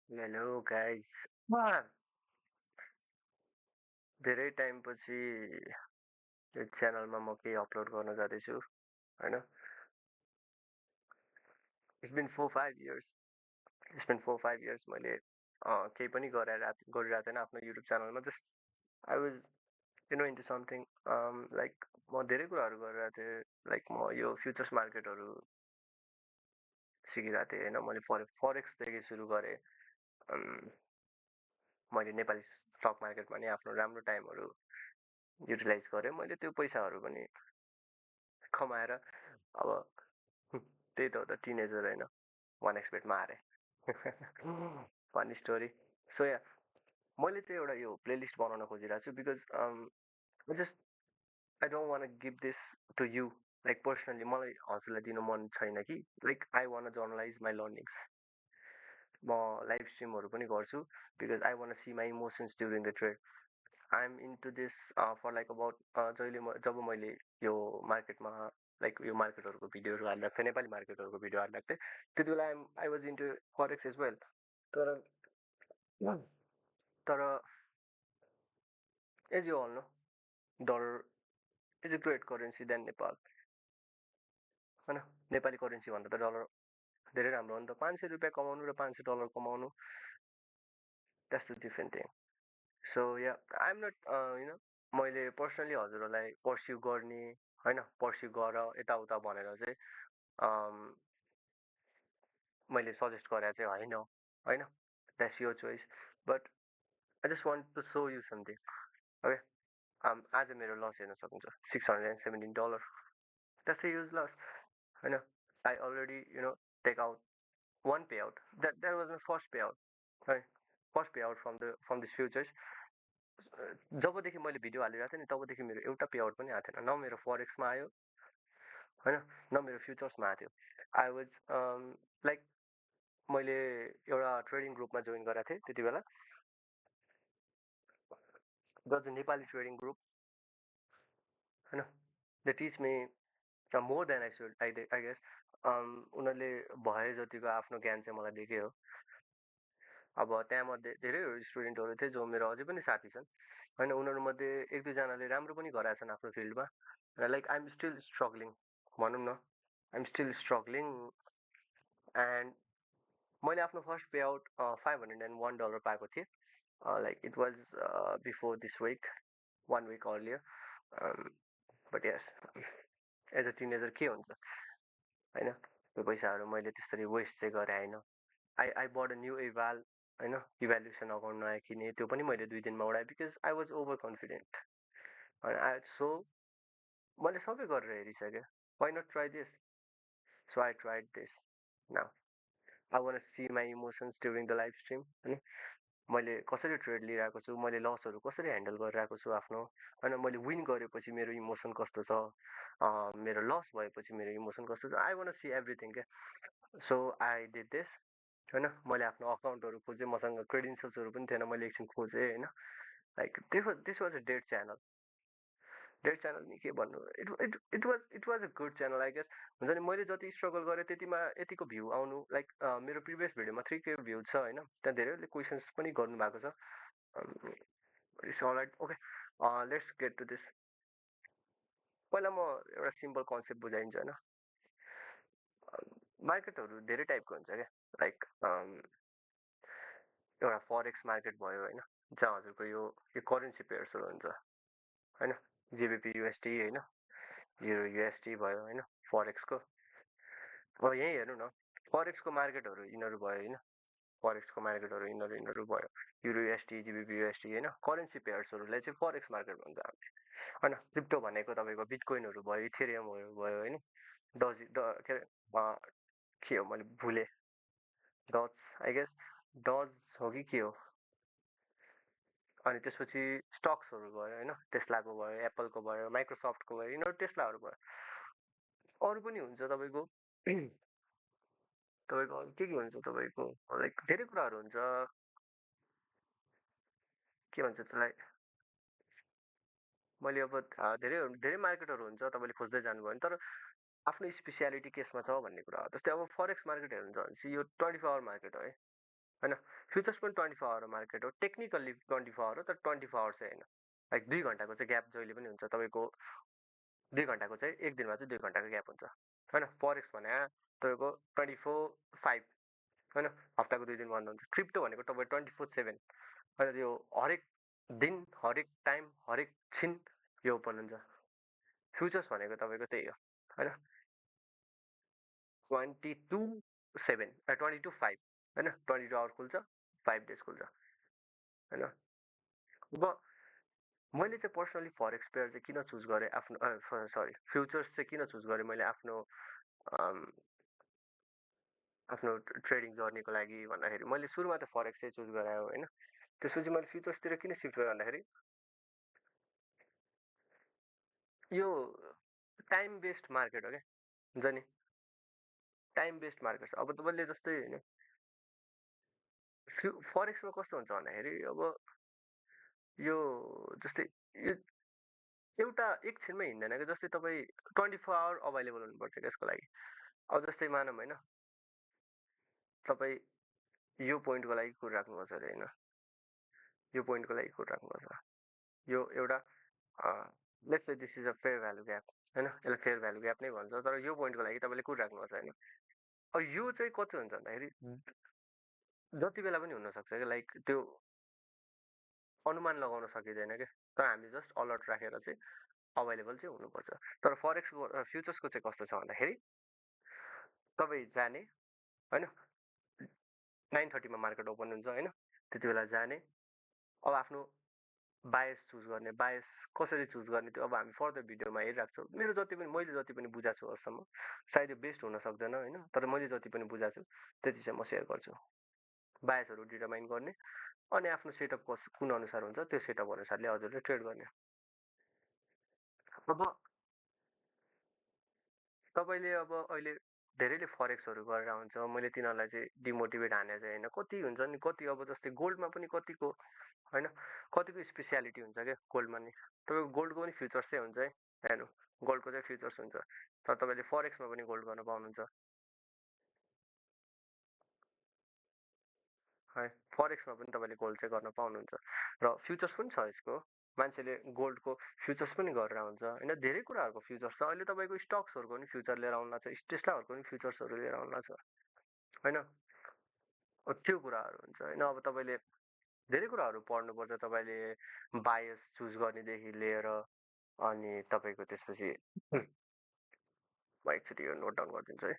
Hello guys. धेरै टाइमपछि यो च्यानलमा म केही अपलोड गर्न जाँदैछु होइन इट्स बिन 4-5 इयर्स मैले केही पनि गरिरहेको थिएन आफ्नो युट्युब च्यानलमा just I was into something like म धेरै कुराहरू गरिरहेको थिएँ लाइक म यो फ्युचर्स मार्केटहरू सिकिरहेको थिएँ होइन मैले फरेक्सदेखि सुरु गरेँ मैले नेपाली स्टक मार्केटमा नि आफ्नो राम्रो टाइमहरू युटिलाइज गरेँ मैले त्यो पैसाहरू पनि कमाएर अब त्यही त हो त टिनेजर होइन वान एक्सपेटमा हारेँ फनी स्टोरी सो या मैले चाहिँ एउटा यो प्लेलिस्ट बनाउन खोजिरहेको छु because just I don't want give this to you like personally मलाई हजुरलाई दिनु मन छैन कि like I want journalise my learnings म लाइभ स्ट्रिमहरू पनि गर्छु because I want see my emotions during the trade I am into this for like about जब मैले यो मार्केटमा लाइक यो मार्केटहरूको भिडियोहरू हालिरहेको थिएँ नेपाली मार्केटहरूको भिडियो हालिरहेको थिएँ त्यति बेला I was into forex as well तर तर as you all know dollar is a great currency than Nepal होइन नेपाली करेन्सी भन्दा त डलर धेरै राम्रो हो नि त 500 रुपियाँ कमाउनु र $500 कमाउनु that's the different thing so yeah I am not मैले पर्सनली हजुरहरूलाई पर्स्यु गर्ने होइन पर्स्यु गर यताउता भनेर चाहिँ मैले सजेस्ट गरेर चाहिँ होइन that's your choice but I just want to show you something okay आज मेरो लस हेर्न सक्नुहुन्छ $617 द्याट्स अ युज लस होइन I already take out one payout. That was my first payout. Right? First payout from this futures. जबदेखि मैले video हालिरहेको थिएँ नि तबदेखि मेरो एउटा पेआउट पनि आएको थिएन न मेरो फरेक्समा आयो होइन न मेरो फ्युचर्समा आएको थियो आई वाज लाइक मैले एउटा ट्रेडिङ ग्रुपमा जोइन गरेको थिएँ त्यति बेला that's a Nepali trading group होइन they teach me more than I should I guess उनीहरूले भए जतिको आफ्नो ज्ञान चाहिँ मलाई दिएकै हो अब त्यहाँमध्ये धेरैहरू स्टुडेन्टहरू थिए जो मेरो अझै पनि साथी छन् होइन उनीहरूमध्ये एक दुईजनाले राम्रो पनि गराएछन् आफ्नो फिल्डमा लाइक आइएम स्टिल स्ट्रगलिङ भनौँ न आइएम स्टिल स्ट्रगलिङ एन्ड मैले आफ्नो फर्स्ट पे आउट $501 पाएको थिएँ like it was before this week 1 week earlier but yes as a teenager के हुन्छ होइन त्यो पैसाहरू मैले त्यसरी वेस्ट चाहिँ गरेँ होइन आई बट अ न्यू होइन इभ्यालुएसन अकाउन्ट नयाँ किनेँ त्यो पनि मैले 2 दिनमा उडाएँ because I was overconfident so मैले सबै गरेर हेरिसकेँ why not try this so I tried this now I want see my emotions during the live stream होइन मैले कसरी ट्रेड लिइरहेको छु मैले लसहरू कसरी ह्यान्डल गरिरहेको छु आफ्नो होइन मैले विन गरेपछि मेरो इमोसन कस्तो छ मेरो लस भएपछि मेरो इमोसन कस्तो छ आई वान सी एभ्रिथिङ क्या सो आई डिड दिस होइन मैले आफ्नो अकाउन्टहरू खोजेँ मसँग क्रेडेन्सियल्सहरू पनि थिएन मैले एकछिन खोजेँ होइन like this was a dead channel नि के भन्नु it was a good channel I guess हुन्छ नि मैले जति स्ट्रगल गरेँ त्यतिमा यतिको भ्यू आउनु लाइक मेरो प्रिभियस भिडियोमा 3K भ्यू छ होइन त्यहाँ धेरैले क्वेसन्स पनि गर्नुभएको छ it's all right okay let's get to this पहिला म एउटा सिम्पल कन्सेप्ट बुझाइदिन्छु होइन मार्केटहरू धेरै टाइपको हुन्छ क्या लाइक एउटा फरेक्स मार्केट भयो होइन जहाँ हजुरको यो करेन्सी पेयर्सहरू हुन्छ होइन जिबिपी युएसटी होइन युरो युएसटी भयो होइन फरेक्सको अब यहीँ हेर्नु न फरेक्सको मार्केटहरू यिनीहरू भयो होइन फरेक्सको मार्केटहरू यिनीहरू भयो युरो युएसटी जिबिपी युएसटी होइन करेन्सी पेयर्सहरूलाई चाहिँ फरेक्स मार्केट भन्छ हामीले होइन क्रिप्टो भनेको तपाईँको बिटकोइनहरू भयो इथेरियमहरू भयो होइन के अरे के हो मैले भुलेँ डज आई गेस डज हो कि के हो अनि त्यसपछि स्टक्सहरू भयो होइन टेस्लाको भयो एप्पलको भयो माइक्रोसफ्टको भयो यिनीहरू टेस्लाहरू भयो अरू पनि हुन्छ तपाईँको अरू के हुन्छ तपाईँको लाइक धेरै कुराहरू हुन्छ के भन्छ त्यसलाई मैले अब धेरै धेरै मार्केटहरू हुन्छ तपाईँले खोज्दै जानुभयो भने तर आफ्नो स्पेसियालिटी केसमा छ भन्ने कुरा हो जस्तै अब फरेक्स मार्केट हेर्नुहुन्छ भने चाहिँ यो 24 आवर मार्केट हो है होइन फ्युचर्स पनि 24 आवर मार्केट हो टेक्निकल्ली 24 आवर हो तर 24 आवर चाहिँ होइन लाइक 2 घन्टाको चाहिँ ग्याप जहिले पनि हुन्छ तपाईँको 2 घन्टाको चाहिँ एक दिनमा चाहिँ 2 घन्टाको ग्याप हुन्छ होइन फरेक्स भने तपाईँको 24/5 होइन हप्ताको 2 दिन बन्द हुन्छ क्रिप्टो भनेको तपाईँ 24/7 होइन यो हरेक दिन हरेक टाइम हरेक छिन यो ओपन हुन्छ फ्युचर्स भनेको तपाईँको त्यही हो होइन 22/7 22/5 होइन 22 आवर खुल्छ 5 डेज खुल्छ होइन अब मैले चाहिँ पर्सनली फरेक्स पेयर चाहिँ किन चुज गरेँ आफ्नो सरी फ्युचर्स चाहिँ किन चुज गरेँ मैले आफ्नो आफ्नो ट्रेडिङ जर्नीको लागि भन्दाखेरि मैले सुरुमा त फरेक्स चाहिँ चुज गरायो होइन त्यसपछि मैले फ्युचर्सतिर किन सिफ्ट गरेँ भन्दाखेरि यो टाइम बेस्ड मार्केट हो क्या हुन्छ नि टाइम बेस्ड मार्केट छ अब तपाईँले जस्तै होइन फरेक्समा कस्तो हुन्छ भन्दाखेरि अब यो जस्तै यो एउटा एकछिनमै हिँड्दैन क्या जस्तै तपाईँ 24 आवर अभाइलेबल हुनुपर्छ यसको लागि अब जस्तै मानौँ होइन तपाईँ यो पोइन्टको लागि कुरिराख्नुपर्छ अरे होइन यो पोइन्टको लागि कुरिराख्नुपर्छ यो एउटा let's say this is a fair value gap होइन यसलाई फेयर भ्यालु ग्याप नै भन्छ तर यो पोइन्टको लागि तपाईँले कुरिराख्नुपर्छ होइन अब यो चाहिँ कति हुन्छ भन्दाखेरि जति बेला पनि हुनसक्छ क्या लाइक त्यो अनुमान लगाउन सकिँदैन क्या तर हामीले जस्ट अलर्ट राखेर चाहिँ अभाइलेबल चाहिँ हुनुपर्छ तर फरेक्सको फ्युचर्सको चाहिँ कस्तो छ भन्दाखेरि तपाईँ जाने होइन 9:30मा मार्केट ओपन हुन्छ होइन त्यति बेला जाने अब आफ्नो बायस चुज गर्ने बायस कसरी चुज गर्ने त्यो अब हामी फर्दर भिडियोमा हेरिराख्छौँ मेरो जति पनि मैले जति पनि बुझाएको छु अहिलेसम्म सायद यो बेस्ट हुन सक्दैन होइन तर मैले जति पनि बुझाएको छु त्यति चाहिँ म सेयर गर्छु बायसहरू डिटरमाइन गर्ने अनि आफ्नो सेटअप कुन अनुसार हुन्छ त्यो सेटअप अनुसारले हजुरले ट्रेड गर्ने अब तपाईँले अब अहिले धेरैले फरेक्सहरू गरेर हुन्छ मैले तिनीहरूलाई चाहिँ डिमोटिभेट हाने चाहिँ होइन कति हुन्छ नि कति अब जस्तै गोल्डमा पनि कतिको होइन कतिको स्पेसियालिटी हुन्छ क्या गोल्डमा नि तपाईँको गोल्डको पनि फ्युचर्स चाहिँ हुन्छ है हेर्नु गोल्डको चाहिँ फ्युचर्स हुन्छ तर तपाईँले फरेक्समा पनि गोल्ड गर्न पाउनुहुन्छ है फरेक्समा पनि तपाईँले गोल्ड चाहिँ गर्न पाउनुहुन्छ र फ्युचर्स पनि छ यसको मान्छेले गोल्डको फ्युचर्स पनि गरेर हुन्छ होइन धेरै कुराहरूको फ्युचर्स छ अहिले तपाईँको स्टक्सहरूको पनि फ्युचर लिएर आउनु छ टेस्लाहरूको पनि फ्युचर्सहरू लिएर आउनु छ होइन त्यो कुराहरू हुन्छ होइन अब तपाईँले धेरै कुराहरू पढ्नुपर्छ तपाईँले बायस चुज गर्नेदेखि लिएर अनि तपाईँको त्यसपछि म एकचोटि यो नोट डाउन गरिदिन्छु है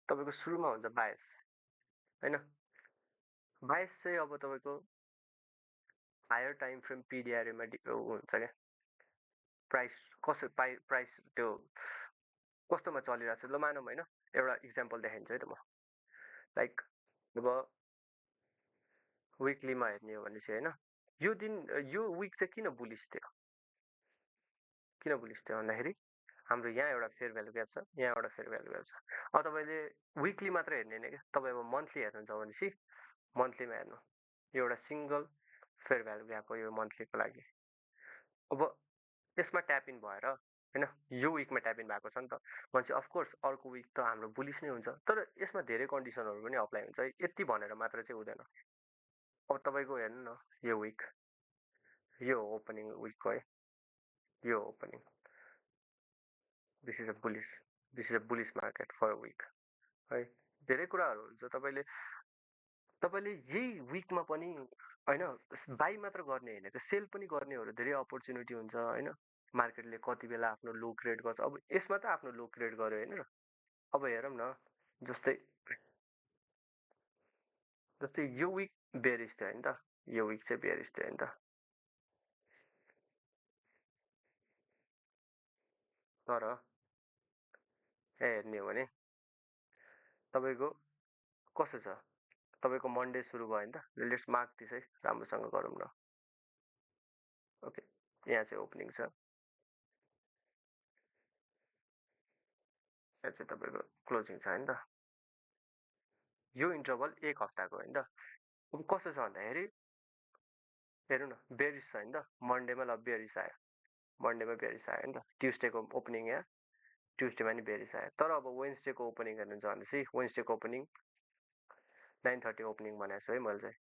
तपाईँको सुरुमा हुन्छ बायस होइन बायस चाहिँ अब तपाईँको हायर टाइम फ्रेम पिडिआरएमा हुन्छ क्या प्राइस कसो प्राइस त्यो कस्तोमा चलिरहेको छ ल मानौँ होइन एउटा इक्जाम्पल देखाइदिन्छु है त म लाइक अब विकलीमा हेर्ने हो भने चाहिँ होइन यो दिन यो विक चाहिँ किन बुलिस थियो भन्दाखेरि हाम्रो यहाँ एउटा फेयर भ्यालु ग्याप छ यहाँ एउटा फेयर भ्यालु ग्याप छ अब तपाईँले विकली मात्र हेर्ने होइन क्या तपाईँ अब मन्थली हेर्नुहुन्छ भनेपछि मन्थलीमा हेर्नु यो एउटा सिङ्गल फेयर भ्यालु ग्याप हो यो मन्थलीको लागि अब यसमा ट्याप इन भएर होइन यो विकमा ट्याप इन भएको छ नि त भनेपछि अफकोर्स अर्को विक त हाम्रो बुलिस नै हुन्छ तर यसमा धेरै कन्डिसनहरू पनि अप्लाई हुन्छ है यति भनेर मात्र चाहिँ हुँदैन अब तपाईँको हेर्नु न यो विक यो ओपनिङ विकको है यो opening this is a bullish this is a bullish market for a week है धेरै कुराहरू हुन्छ तपाईँले यही विकमा पनि होइन बाई मात्र गर्ने होइन त्यो सेल पनि गर्नेहरू धेरै अपर्च्युनिटी हुन्छ होइन मार्केटले कति बेला आफ्नो लो क्रिएट गर्छ अब यसमा त आफ्नो लो क्रिएट गर्यो होइन अब हेरौँ न जस्तै जस्तै यो विक बेरिस थियो होइन त यो विक चाहिँ बेरिस थियो होइन त तर हेर्ने हो भने तपाईँको कस्तो छ तपाईँको मन्डे सुरु भयो नि त लेट्स मार्क दिस है राम्रोसँग गरौँ न ओके यहाँ चाहिँ ओपनिङ छ यहाँ चाहिँ तपाईँको क्लोजिङ छ होइन त यो इन्टरभल एक हप्ताको होइन त अब कस्तो छ भन्दाखेरि हेर्नु न बेरिस छ होइन त मन्डेमा ल बेरिस आयो मन्डेमा बेरिस आयो नि त ट्युसडेको ओपनिङ यहाँ ट्युसडेमा नि बेरिस आयो तर अब वेन्सडेको ओपनिङ हेर्नुहुन्छ भनेपछि वेन्सडेको ओपनिङ 9:30 ओपनिङ भनेको छु है मैले चाहिँ।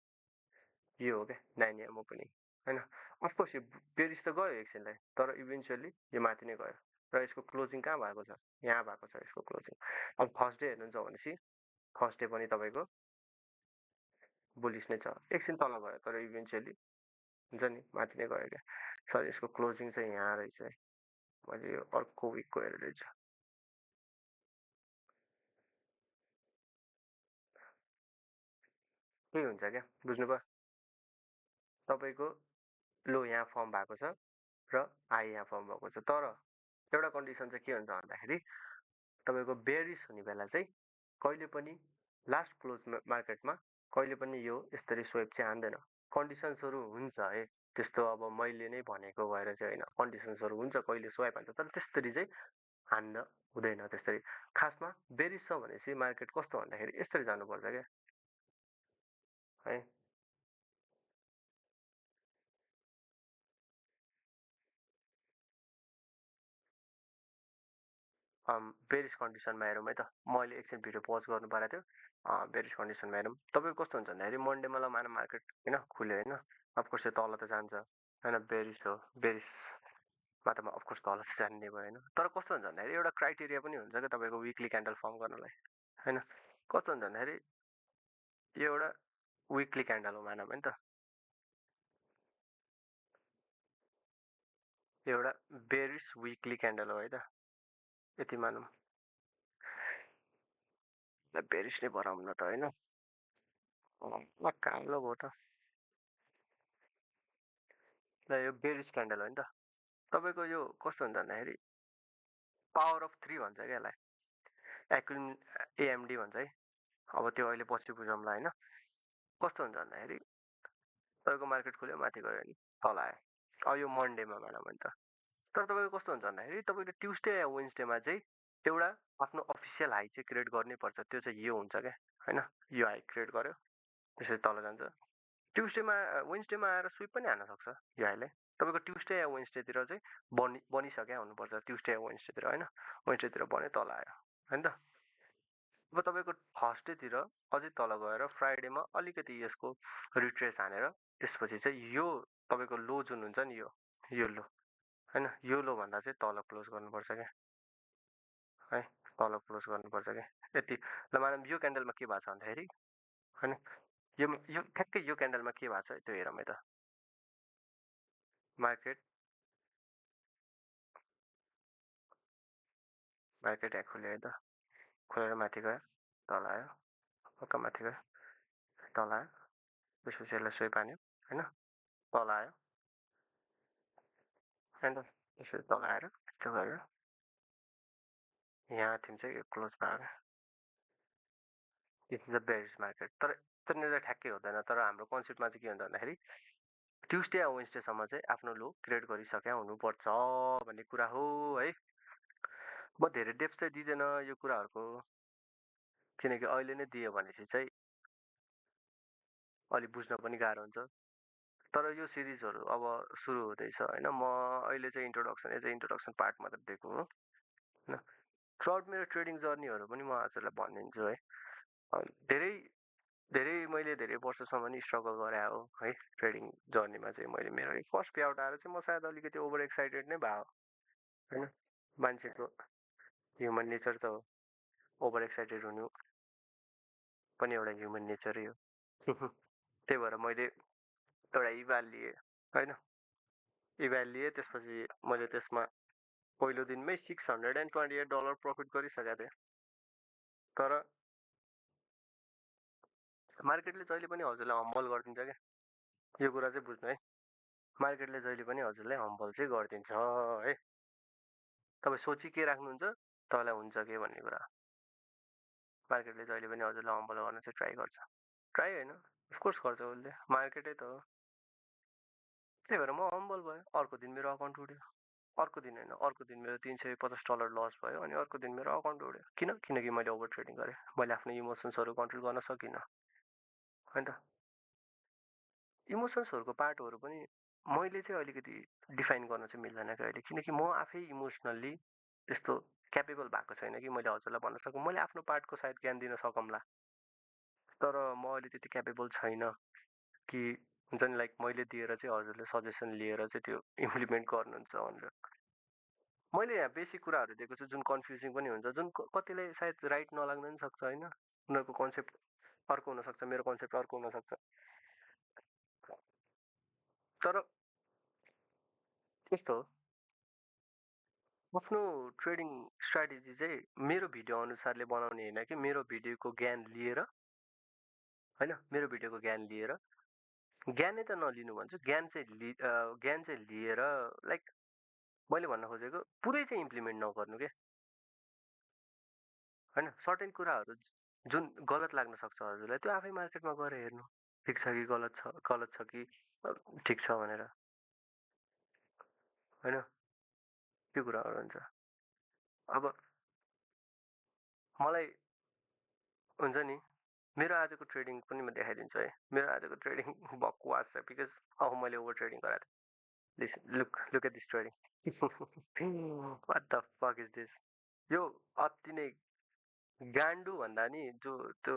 यो हो क्या 9 AM ओपनिङ होइन। अफकोर्स यो पेरिस त गयो एकछिनलाई, तर इभेन्चुअली यो माथि नै गयो र यसको क्लोजिङ कहाँ भएको छ, यहाँ भएको छ यसको क्लोजिङ। अब फर्स्ट डे हेर्नुहुन्छ भनेपछि फर्स्ट डे पनि तपाईँको बुलिस नै छ, एकछिन तल गयो तर इभेन्चुअली हुन्छ नि माथि नै गयो क्या। सर यसको क्लोजिङ चाहिँ यहाँ रहेछ है, मैले यो अर्को विकको हेरेर छु। के हुन्छ क्या बुझ्नुभयो, तपाईँको लो यहाँ फर्म भएको छ र हाई यहाँ फर्म भएको छ, तर एउटा कन्डिसन चाहिँ के हुन्छ भन्दाखेरि तपाईँको बेरिस हुने बेला चाहिँ कहिले पनि लास्ट क्लोज मार्केटमा कहिले पनि यो यसरी स्वेप चाहिँ हान्दैन। कन्डिसन्सहरू हुन्छ है त्यस्तो, अब मैले नै भनेको भएर चाहिँ होइन, कन्डिसन्सहरू हुन्छ कहिले स्वाइप हान्छ, तर त्यसरी चाहिँ हान्न हुँदैन त्यसरी। खासमा बेरिस छ भनेपछि मार्केट कस्तो भन्दाखेरि यसरी जानुपर्छ क्या है। बेरिस कन्डिसनमा हेरौँ है त, मैले एकछिन भिडियो पज गर्नु परेको थियो। बेरिस कन्डिसनमा हेरौँ तपाईँको कस्तो हुन्छ भन्दाखेरि मन्डे मलाई मानव मार्केट होइन खुल्यो होइन, अफकोर्स यो तल त जान्छ होइन, बेरिस हो, बेरिसमा त अफकोर्स तल त जान्ने भयो होइन। तर कस्तो हुन्छ भन्दाखेरि एउटा क्राइटेरिया पनि हुन्छ क्या तपाईँको विकली क्यान्डल फर्म गर्नलाई होइन। कस्तो हुन्छ भन्दाखेरि यो एउटा विकली क्यान्डल हो मानव होइन त, यो एउटा बेरिस विकली क्यान्डल हो है त, यति मानौँ। बेरिस नै भराउँ न त होइन, कालो भयो त। ल यो बेरिस क्यान्डल हो नि त, तपाईँको यो कस्तो हुन्छ भन्दाखेरि पावर अफ 3 भन्छ क्या यसलाई, एक्विन एएमडी भन्छ है। अब त्यो अहिले पछि बुझौँला होइन। कस्तो हुन्छ भन्दाखेरि तपाईँको मार्केट खुल्यो माथि गयो नि तल आयो, अब यो मन्डेमा भनौँ भने त। तर तपाईँको कस्तो हुन्छ भन्दाखेरि तपाईँले ट्युसडे या वेन्सडेमा चाहिँ एउटा आफ्नो अफिसियल हाई चाहिँ क्रिएट गर्नै पर्छ, त्यो चाहिँ यो हुन्छ क्या होइन। यो हाई क्रिएट गर्यो त्यसरी तल जान्छ, ट्युसडेमा वेन्सडेमा आएर स्विप पनि हान्न सक्छ यो हाईले। तपाईँको ट्युसडे या वेन्सडेतिर चाहिँ बनिसक्यो हुनुपर्छ, ट्युसडे या वेन्सडेतिर होइन, वेन्सडेतिर बन्यो तल आयो होइन त। अब तपाईँको थर्सडेतिर अझै तल गएर फ्राइडेमा अलिकति यसको रिट्रेस हानेर त्यसपछि चाहिँ यो तपाईँको लो जुन हुन्छ नि यो लो होइन, यो लो भन्दा चाहिँ तल क्लोज गर्नुपर्छ क्या है, तल क्लोज गर्नुपर्छ क्या यति। ल मानव यो क्यान्डलमा के भएको छ भन्दाखेरि होइन, यो ठ्याक्कै यो क्यान्डलमा के भएको छ त्यो हेरौँ है त। मार्केट यहाँ खुल्यो है त, खोलेर माथि गयो तल आयो, हल्का माथि गयो तल आयो, त्यसपछि यसलाई स्वेप हान्यो होइन, तल आयो होइन, त्यसरी तल आएर यस्तो गरेर यहाँ थिम चाहिँ यो क्लोज भयो। It is the berries market, तर त्यहाँनिर ठ्याक्कै हुँदैन। तर हाम्रो कन्सेप्टमा चाहिँ के हुन्छ भन्दाखेरि ट्युसडे या वेन्सडेसम्म चाहिँ आफ्नो लो क्रिएट गरिसक्या हुनुपर्छ भन्ने कुरा हो है। म धेरै डेप्थ चाहिँ दिँदैन यो कुराहरूको, किनकि अहिले नै दियो भनेपछि चाहिँ अलिक बुझ्न पनि गाह्रो हुन्छ। तर यो सिरिजहरू अब सुरु हुँदैछ होइन, म अहिले चाहिँ introduction as a introduction part मात्र दिएको हो होइन। थ्रुआउट मेरो ट्रेडिङ जर्नीहरू पनि म हजुरलाई भनिदिन्छु है। धेरै धेरै मैले धेरै वर्षसम्म नि स्ट्रगल गरे हो है ट्रेडिङ जर्नीमा चाहिँ। मैले मेरो फर्स्ट पे आउट आएर चाहिँ म सायद अलिकति ओभर एक्साइटेड नै भयो होइन, मान्छेको ह्युमन नेचर त हो, ओभर एक्साइटेड हुनु पनि एउटा ह्युमन नेचरै हो। त्यही भएर मैले एउटा इभ्याल लिएँ होइन, इभ्याल लिएँ, त्यसपछि मैले त्यसमा पहिलो दिनमै $628 प्रफिट गरिसकेको थिएँ। तर मार्केटले जहिले पनि हजुरलाई हम्बल गरिदिन्छ क्या, यो कुरा चाहिँ बुझ्नु है। मार्केटले जहिले पनि हजुरलाई हम्बल चाहिँ गरिदिन्छ है। तपाईँ सोची के राख्नुहुन्छ तपाईँलाई हुन्छ के भन्ने कुरा, मार्केटले जहिले पनि हजुरलाई हम्बल गर्न चाहिँ ट्राई गर्छ। ट्राई होइन अफकोर्स गर्छ उसले, मार्केटै त हो। त्यही भएर म हम्बल भयो, अर्को दिन मेरो अकाउन्ट उड्यो, अर्को दिन होइन अर्को दिन मेरो $350 लस भयो, अनि अर्को दिन मेरो अकाउन्ट उड्यो। किनकि मैले ओभर ट्रेडिङ गरेँ, मैले आफ्नो इमोसन्सहरू कन्ट्रोल गर्न सकिनँ होइन त। इमोसन्सहरूको पार्टहरू पनि मैले चाहिँ अलिकति डिफाइन गर्न चाहिँ मिल्दैन क्या अहिले, किनकि म आफै इमोसनल्ली त्यस्तो क्यापेबल भएको छैन कि मैले हजुरलाई भन्न सकौँ। मैले आफ्नो पार्टको सायद ज्ञान दिन सकौँला तर म अहिले त्यति क्यापेबल छैन कि हुन्छ नि लाइक मैले दिएर चाहिँ हजुरले सजेसन लिएर चाहिँ त्यो इम्प्लिमेन्ट गर्नुहुन्छ भनेर। मैले यहाँ बेसिक कुराहरू दिएको छु जुन कन्फ्युजिङ पनि हुन्छ, जुन कतिलाई सायद राइट नलाग्न पनि सक्छ होइन, उनीहरूको कन्सेप्ट अर्को हुनसक्छ, मेरो कन्सेप्ट अर्को हुनसक्छ। तर यस्तो हो, आफ्नो ट्रेडिङ स्ट्राटेजी चाहिँ मेरो भिडियो अनुसारले बनाउने होइन कि मेरो भिडियोको ज्ञान लिएर होइन, मेरो भिडियोको ज्ञान लिएर ज्ञानै त नलिनु भन्छु, ज्ञान चाहिँ लिएर लाइक मैले भन्न खोजेको पुरै चाहिँ इम्प्लिमेन्ट नगर्नु के होइन। सर्टेन कुराहरू जुन गलत लाग्न सक्छ हजुरलाई त्यो आफै मार्केटमा गएर हेर्नु ठिक छ कि गलत छ कि ठिक छ भनेर होइन, त्यो कुराहरू हुन्छ। अब मलाई हुन्छ नि मेरो आजको ट्रेडिङ पनि म देखाइदिन्छु है। मेरो आजको ट्रेडिङ बकवास छ बिकज अब मैले ओभर ट्रेडिङ गराएको थिएँ। This look at this trading what the fuck is this. यो अति नै गान्डु भन्दा नि जो त्यो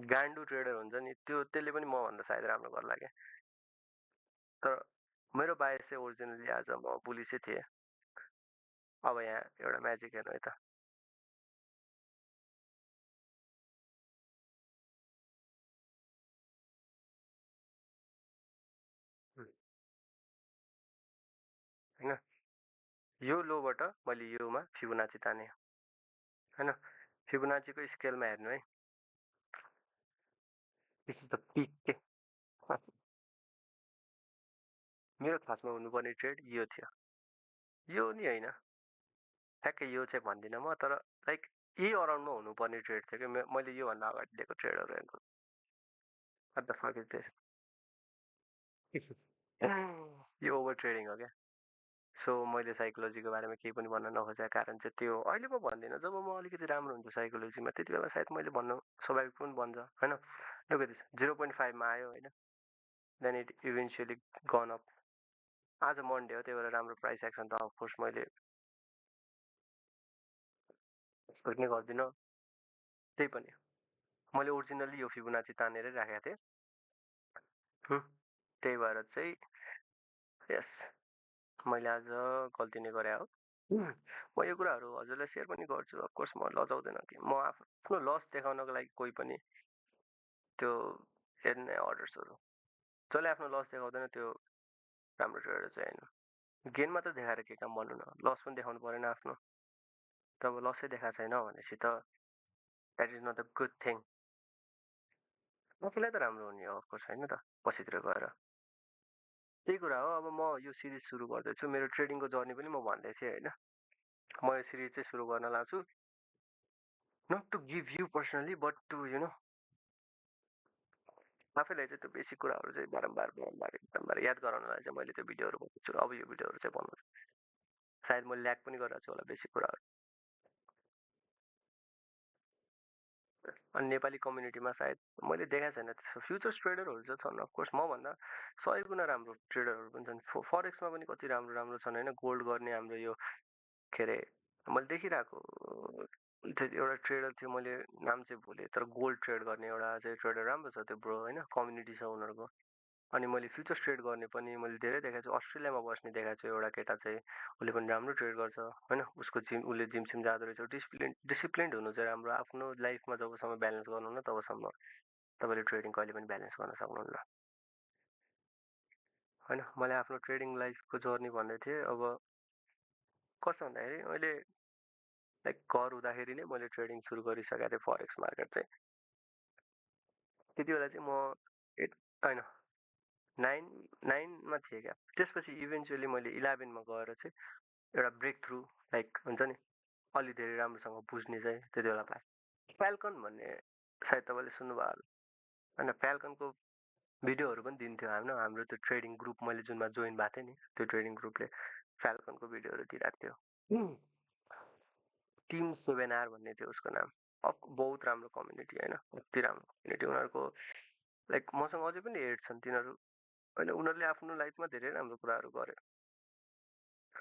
गान्डु ट्रेडर हुन्छ नि त्यसले पनि मभन्दा सायद राम्रो गर्ला क्या। तर मेरो बायस चाहिँ ओरिजिनली आज म बुलिसै थिएँ। अब यहाँ एउटा म्याजिक हेर्नु है त। होइन, यो लोबाट मैले योमा फिबोनाची ताने होइन। फिबोनाचीको स्केलमा हेर्नु है, दिस इज द पिक के। मेरो खासमा हुनुपर्ने ट्रेड यो थियो, यो नि होइन, ठ्याक्कै यो चाहिँ भन्दिनँ म, तर लाइक यही अराउन्डमा हुनुपर्ने ट्रेड थियो कि मैले योभन्दा अगाडि दिएको ट्रेडहरू हेर्नु। What the fuck is this. यो ओभर ट्रेडिङ हो क्या। सो मैले साइकोलोजीको बारेमा केही पनि भन्न नखोजेको कारण चाहिँ त्यो अहिले म भन्दिनँ, जब म अलिकति राम्रो हुन्छु साइकोलोजीमा त्यति बेला सायद मैले भन्नु स्वाभाविक पनि बन्छ होइन। लुक एट दिस 0.5मा आयो होइन, then it eventually gone up. आज मन्डे हो त्यही भएर राम्रो प्राइस एक्सन त अफकोर्स मैले एक्सपेक्ट नै गर्दिनँ। त्यही पनि मैले ओरिजिनल्ली यो फिबोनाची तानेरै राखेको थिएँ। त्यही भएर चाहिँ यस मैले आज गल्ती नै गरे हो। म यो कुराहरू हजुरलाई सेयर पनि गर्छु, अफकोर्स म लजाउँदैन कि म आफ्नो लस देखाउनको लागि कोही पनि त्यो हेर्ने अर्डर्सहरू जसले आफ्नो लस देखाउँदैन त्यो राम्रो ट्रेडर चाहिँ होइन। गेन मात्र देखाएर के काम भन्नु न, लस पनि देखाउनु परेन आफ्नो। तब लसै देखाएको छैन भनेपछि त that is not a good thing. आफूलाई त राम्रो हुने हो अफकोर्स होइन त पछितिर गएर। त्यही कुरा हो। अब म यो सिरिज सुरु गर्दैछु, मेरो ट्रेडिङको जर्नी पनि म भन्दै थिएँ होइन। म यो सिरिज चाहिँ सुरु गर्न लाग्छु not to give you personally but to you know आफैलाई चाहिँ त्यो बेसिक कुराहरू चाहिँ बारम्बार याद गराउनलाई चाहिँ मैले त्यो भिडियोहरू बनाउँछु। अब यो भिडियोहरू चाहिँ बनाउँछु, सायद म ल्याक पनि गरिरहेको छु होला बेसिक कुराहरू। अनि नेपाली कम्युनिटीमा सायद मैले देखाएको छैन त्यस्तो फ्युचर्स ट्रेडरहरू चाहिँ छन् अफकोर्स, मभन्दा 100 गुणा राम्रो ट्रेडरहरू पनि छन्। फरेक्समा पनि कति राम्रो राम्रो छन् होइन। गोल्ड गर्ने हाम्रो यो के अरे मैले देखिरहेको एउटा ट्रेडर थियो, मैले नाम चाहिँ भुलेँ, तर गोल्ड ट्रेड गर्ने एउटा चाहिँ ट्रेडर राम्रो छ त्यो ब्रो होइन, कम्युनिटी छ उनीहरूको। अनि मैले फ्युचर्स ट्रेड गर्ने पनि मैले धेरै देखाएको छु। अस्ट्रेलियामा बस्ने देखाएको छु एउटा केटा चाहिँ, उसले पनि राम्रो ट्रेड गर्छ होइन। उसको उसले जिम सिम जाँदो रहेछ। डिसिप्लिन्ड हुनु चाहिँ राम्रो आफ्नो लाइफमा। जबसम्म ब्यालेन्स गर्नुहुन्न तबसम्म तपाईँले ट्रेडिङ कहिले पनि ब्यालेन्स गर्न सक्नुहुन्न होइन। मैले आफ्नो ट्रेडिङ लाइफको जर्नी भन्दै थिएँ। अब कस्तो भन्दाखेरि मैले लाइक घर हुँदाखेरि नै मैले ट्रेडिङ सुरु गरिसकेको थिएँ फरेक्स मार्केट चाहिँ। त्यति बेला चाहिँ म 8 होइन 9मा थिएँ क्या। त्यसपछि इभेन्चुअली मैले 11मा गएर चाहिँ एउटा ब्रेक थ्रु लाइक हुन्छ नि अलि धेरै राम्रोसँग बुझ्ने चाहिँ त्यति बेला पाएँ। फ्याल्कन भन्ने सायद तपाईँले सुन्नुभयो होला होइन। फ्याल्कनको भिडियोहरू पनि दिन्थ्यो हाम्रो त्यो ट्रेडिङ ग्रुप, मैले जुनमा जोइन भएको थिएँ नि त्यो ट्रेडिङ ग्रुपले फ्याल्कनको भिडियोहरू दिइरहेको थियो। टिम 7R भन्ने थियो उसको नाम। बहुत राम्रो कम्युनिटी होइन, कति राम्रो कम्युनिटी उनीहरूको। लाइक मसँग अझै पनि हेड छन् तिनीहरू होइन। उनीहरूले आफ्नो लाइफमा धेरै राम्रो कुराहरू गरे,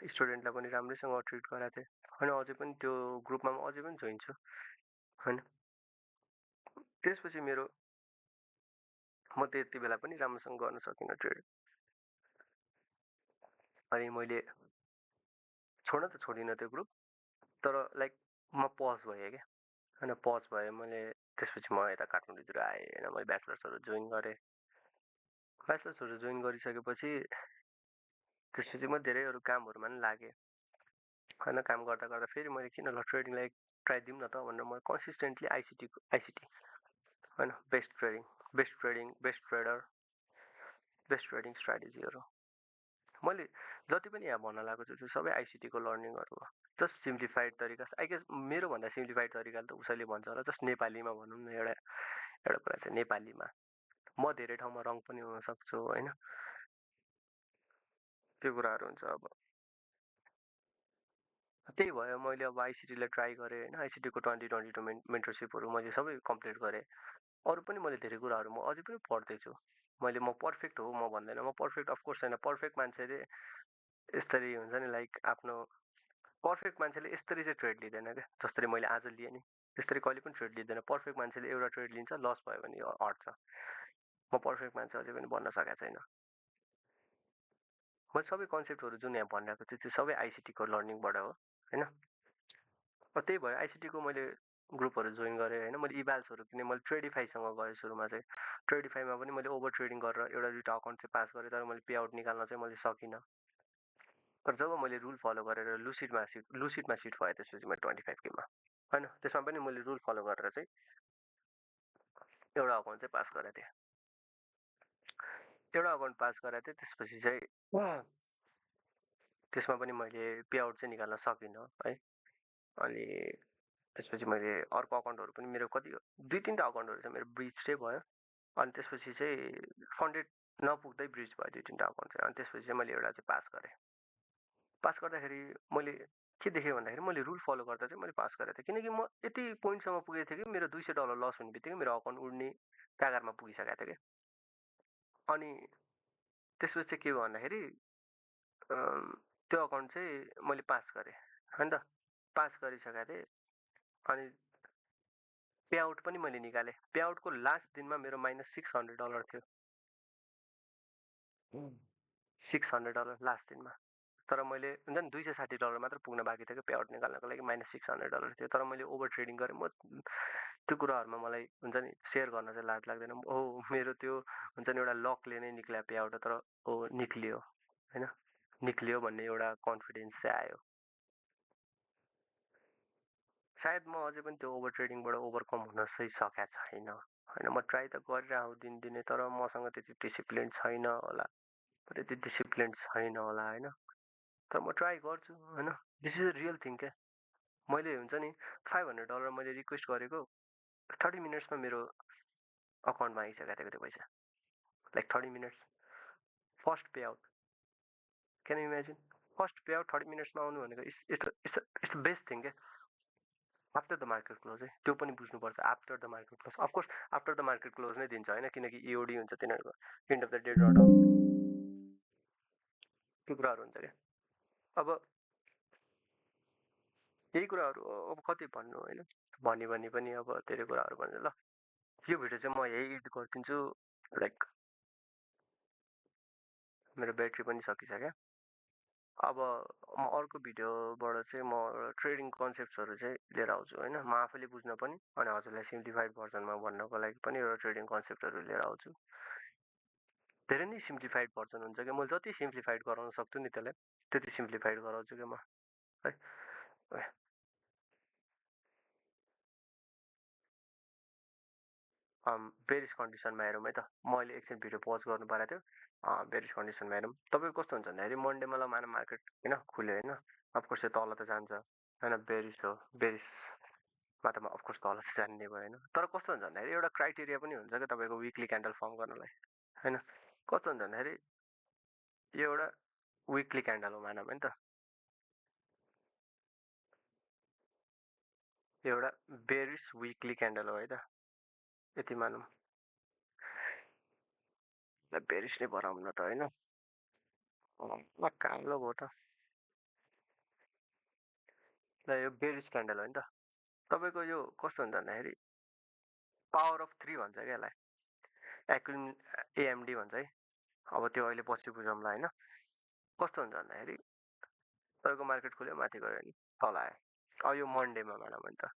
स्टुडेन्टलाई पनि राम्रैसँग ट्रिट गराएको थिएँ होइन। अझै पनि त्यो ग्रुपमा म अझै पनि जोइन छु होइन। त्यसपछि म त्यति बेला पनि राम्रोसँग गर्न सकिनँ ट्रेड। अनि मैले छोड्न त छोडिनँ त्यो ग्रुप, तर लाइक म पज भएँ क्या। होइन पज भएँ मैले। त्यसपछि म यता काठमाडौँतिर आएँ होइन, मैले ब्याचलर्सहरू जोइन गरेँ। ब्याचलर्सहरू जोइन गरिसकेपछि त्यसपछि म धेरै अरू कामहरूमा पनि लागेँ होइन। काम गर्दा गर्दा फेरि मैले किन ल ट्रेडिङलाई ट्राई दिउँ न त भनेर म कन्सिस्टेन्टली आइसिटी होइन, बेस्ट ट्रेडिङ, बेस्ट ट्रेडिङ स्ट्राटेजीहरू मैले जति पनि यहाँ भन्न लागेको छु त्यो सबै आइसिटीको लर्निङहरू हो। जस्ट सिम्प्लिफाइड तरिका, आई गेस मेरोभन्दा सिम्प्लिफाइड तरिकाले त उसैले भन्छ होला। जस्ट नेपालीमा भनौँ न, एउटा कुरा चाहिँ नेपालीमा म धेरै ठाउँमा रङ पनि हुन सक्छु होइन, त्यो कुराहरू हुन्छ। अब त्यही भयो, मैले अब आइसिटीलाई ट्राई गरेँ होइन। आइसिटीको 2022 मेन्टरसिपहरू मैले सबै कम्प्लिट गरेँ। अरू पनि मैले धेरै कुराहरू म अझै पनि पढ्दैछु। म पर्फेक्ट हो म भन्दैन, म पर्फेक्ट अफकोर्स छैन। पर्फेक्ट मान्छेले यसरी हुन्छ नि, लाइक आफ्नो पर्फेक्ट मान्छेले यसरी चाहिँ ट्रेड लिँदैन क्या, जसरी मैले आज लिएँ नि त्यसरी कहिले पनि ट्रेड लिँदैन। पर्फेक्ट मान्छेले एउटा ट्रेड लिन्छ, लस भयो भने हट्छ। म पर्फेक्ट मान्छे अझै पनि बन्न सकेको छैन। मैले सबै कन्सेप्टहरू जुन यहाँ भनिरहेको छु त्यो सबै आइसिटीको लर्निङबाट हो होइन। त्यही भयो, आइसिटीको मैले ग्रुपहरू जोइन गरेँ होइन। मैले इभ्याल्सहरू किनेँ, मैले ट्रेडिफाईसँग गएँ सुरुमा चाहिँ। ट्रेडिफाईमा पनि मैले ओभर ट्रेडिङ गरेर एउटा दुइटा अकाउन्ट चाहिँ पास गरेँ, तर मैले पे आउट निकाल्न चाहिँ मैले सकिनँ। तर जब मैले रुल फलो गरेर लुसिडमा सिट भएँ त्यसपछि मैले 25K होइन, त्यसमा पनि मैले रुल फलो गरेर चाहिँ एउटा अकाउन्ट चाहिँ पास गरेको थिएँ। एउटा अकाउन्ट पास गरेको थिएँ, त्यसपछि चाहिँ त्यसमा पनि मैले पे आउट चाहिँ निकाल्न सकिनँ है। अनि त्यसपछि मैले अर्को अकाउन्टहरू पनि मेरो कति 2-3टा अकाउन्टहरू चाहिँ मेरो ब्रिजै भयो। अनि त्यसपछि चाहिँ फन्डेड नपुग्दै ब्रिज भयो 2-3टा अकाउन्ट चाहिँ। अनि त्यसपछि चाहिँ मैले एउटा चाहिँ पास गरेँ। पास गर्दाखेरि मैले के देखेँ भन्दाखेरि मैले रुल फलो गर्दा चाहिँ मैले पास गरेको थिएँ, किनकि म यति पोइन्टसम्म पुगेको थिएँ कि मेरो $200 लस हुने बित्तिकै मेरो अकाउन्ट उड्ने कागारमा पुगिसकेको थियो क्या। अनि त्यसपछि चाहिँ के भयो भन्दाखेरि त्यो अकाउन्ट चाहिँ मैले पास गरेँ होइन त। पास गरिसकेको थिएँ अनि पे आउट पनि मैले निकालेँ। पे आउटको लास्ट दिनमा मेरो -$600 थियो। $600 लास्ट दिनमा। तर मैले हुन्छ नि $260 मात्र पुग्न बाँकी थियो कि पे आउट निकाल्नको लागि। -$600 थियो, तर मैले ओभर ट्रेडिङ गरेँ। म त्यो कुराहरूमा मलाई हुन्छ नि सेयर गर्न चाहिँ लाज लाग्दैन। मेरो त्यो हुन्छ नि एउटा लकले नै निक्ल्या पे आउट, तर निक्लियो होइन। निक्लियो भन्ने एउटा कन्फिडेन्स चाहिँ आयो। सायद म अझै पनि त्यो ओभर ट्रेडिङबाट ओभरकम हुन चाहिँ सकेको छैन होइन। म ट्राई त गरिरहेको दिनदिनै, तर मसँग त्यति डिसिप्लिन छैन होला होइन। तर म ट्राई गर्छु होइन। This is a real thing क्या। मैले हुन्छ नि $500 मैले रिक्वेस्ट गरेको 30 मिनट्समा मेरो अकाउन्टमा आइसकेको थियो त्यो पैसा। Like 30 minutes first pay out. Can you imagine? First pay out 30 मिनट्समा आउनु भनेको इट्स द बेस्ट थिङ क्या। आफ्टर द मार्केट क्लोज है, त्यो पनि बुझ्नुपर्छ। After the market close, of course after the market close नै दिन्छ होइन, किनकि इओडी हुन्छ तिनीहरूको, एन्ड अफ द डे ड्रडाउन, त्यो कुराहरू हुन्छ क्या। अब यही कुराहरू अब कति भन्नु होइन, भनी पनि अब धेरै कुराहरू भन्छ। ल यो भिडियो चाहिँ म यही एड गरिदिन्छु। लाइक मेरो ब्याट्री पनि सकिसक्यो। अब म अर्को भिडियोबाट चाहिँ म ट्रेडिङ कन्सेप्ट्सहरू चाहिँ लिएर आउँछु होइन। म आफैले बुझ्न पनि अनि हजुरलाई सिम्प्लिफाइड भर्जनमा भन्नको लागि पनि एउटा ट्रेडिङ कन्सेप्टहरू लिएर आउँछु। धेरै नै सिम्प्लिफाइड भर्जन हुन्छ क्या। मैले जति सिम्प्लिफाइड गराउन सक्छु नि त्यसलाई त्यति सिम्प्लिफाइड गराउँछु क्या म है। बेरिस कन्डिसनमा हेरौँ है त। म अहिले एकछिन भिडियो पज गर्नु परेको थियो। बेरिस कन्डिसनमा हेरौँ। तपाईँको कस्तो हुन्छ भन्दाखेरि मन्डे मलाई मार्केट होइन खुल्यो होइन, अफकोर्स यो तल त जान्छ होइन। बेरिस हो, बेरिसमा त अफकोर्स तल त जान्ने भयो होइन। तर कस्तो हुन्छ भन्दाखेरि एउटा क्राइटेरिया पनि हुन्छ क्या तपाईँको विकली क्यान्डल फर्म गर्नलाई होइन। कस्तो हुन्छ भन्दाखेरि यो एउटा विकली क्यान्डल हो मानौँ है त, एउटा बेरिस विकली क्यान्डल हो है त, यति मानौँ। बेरिस नै भराउँ न त होइन। कालो भयो त। ल यो बेरिस क्यान्डल हो नि त। तपाईँको यो कस्तो हुन्छ भन्दाखेरि पावर अफ 3 भन्छ क्या यसलाई, एक्युन एएमडी भन्छ है। अब त्यो अहिले पछि बुझौँला होइन। कस्तो हुन्छ भन्दाखेरि तपाईँको मार्केट खुल्यो माथि गयो नि तल आयो, अब यो मन्डेमा भनौँ भने त।